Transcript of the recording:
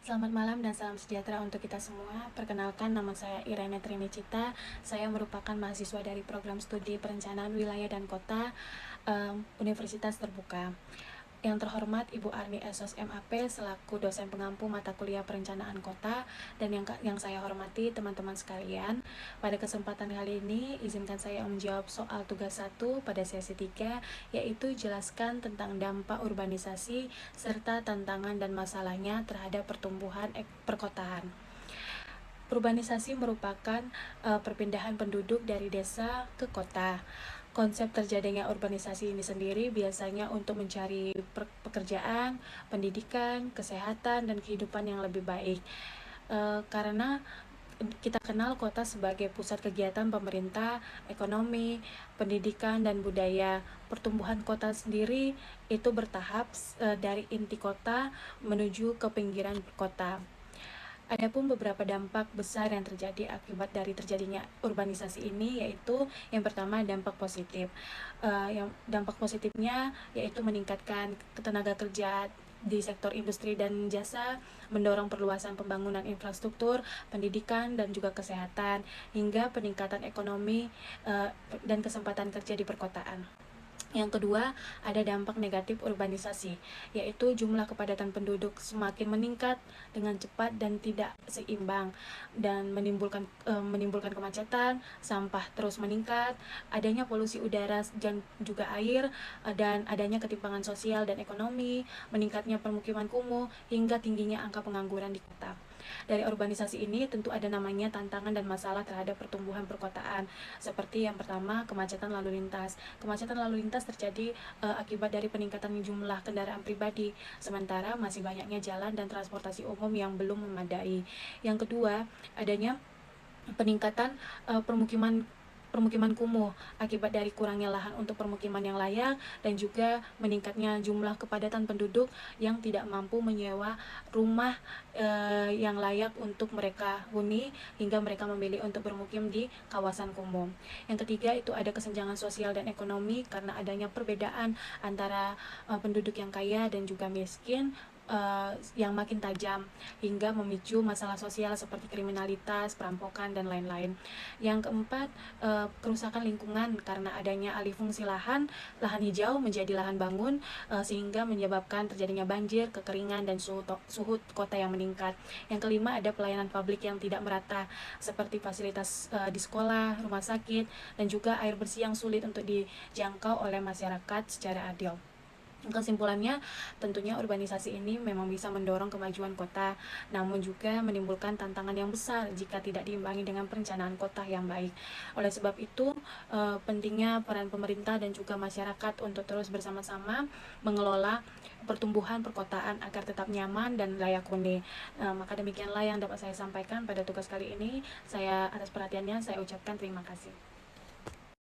Selamat malam dan salam sejahtera untuk kita semua. Perkenalkan, nama saya Irene Trinicita. Saya merupakan mahasiswa dari program studi Perencanaan Wilayah dan Kota Universitas Terbuka. Yang terhormat Ibu Arni Esos MAP selaku dosen pengampu mata kuliah Perencanaan Kota, dan yang saya hormati teman-teman sekalian. Pada kesempatan kali ini izinkan saya menjawab soal tugas 1 pada sesi 3, yaitu jelaskan tentang dampak urbanisasi serta tantangan dan masalahnya terhadap pertumbuhan perkotaan. Urbanisasi merupakan perpindahan penduduk dari desa ke kota. Konsep terjadinya urbanisasi ini sendiri biasanya untuk mencari pekerjaan, pendidikan, kesehatan, dan kehidupan yang lebih baik. Karena kita kenal kota sebagai pusat kegiatan pemerintah, ekonomi, pendidikan, dan budaya. Pertumbuhan kota sendiri itu bertahap dari inti kota menuju ke pinggiran kota. Adapun beberapa dampak besar yang terjadi akibat dari terjadinya urbanisasi ini, yaitu yang pertama dampak positif. Yang dampak positifnya yaitu meningkatkan ketenaga kerja di sektor industri dan jasa, mendorong perluasan pembangunan infrastruktur, pendidikan, dan juga kesehatan, hingga peningkatan ekonomi dan kesempatan kerja di perkotaan. Yang kedua, ada dampak negatif urbanisasi, yaitu jumlah kepadatan penduduk semakin meningkat dengan cepat dan tidak seimbang, dan menimbulkan kemacetan, sampah terus meningkat, adanya polusi udara dan juga air, dan adanya ketimpangan sosial dan ekonomi, meningkatnya permukiman kumuh, hingga tingginya angka pengangguran di kota. Dari urbanisasi ini tentu ada namanya tantangan dan masalah terhadap pertumbuhan perkotaan, seperti yang pertama, kemacetan lalu lintas. Kemacetan lalu lintas terjadi akibat dari peningkatan jumlah kendaraan pribadi, sementara masih banyaknya jalan dan transportasi umum yang belum memadai. Yang kedua, adanya peningkatan permukiman kumuh akibat dari kurangnya lahan untuk permukiman yang layak, dan juga meningkatnya jumlah kepadatan penduduk yang tidak mampu menyewa rumah yang layak untuk mereka huni, hingga mereka memilih untuk bermukim di kawasan kumuh. Yang ketiga, itu ada kesenjangan sosial dan ekonomi karena adanya perbedaan antara penduduk yang kaya dan juga miskin yang makin tajam, hingga memicu masalah sosial seperti kriminalitas, perampokan, dan lain-lain. Yang keempat, kerusakan lingkungan karena adanya alih fungsi lahan hijau menjadi lahan bangun, sehingga menyebabkan terjadinya banjir, kekeringan, dan suhu kota yang meningkat. Yang kelima, ada pelayanan publik yang tidak merata, seperti fasilitas di sekolah, rumah sakit, dan juga air bersih yang sulit untuk dijangkau oleh masyarakat secara adil. Kesimpulannya, tentunya urbanisasi ini memang bisa mendorong kemajuan kota, namun juga menimbulkan tantangan yang besar jika tidak diimbangi dengan perencanaan kota yang baik. Oleh sebab itu, pentingnya peran pemerintah dan juga masyarakat untuk terus bersama-sama mengelola pertumbuhan perkotaan agar tetap nyaman dan layak huni. Maka demikianlah yang dapat saya sampaikan pada tugas kali ini. Atas perhatiannya, saya ucapkan terima kasih.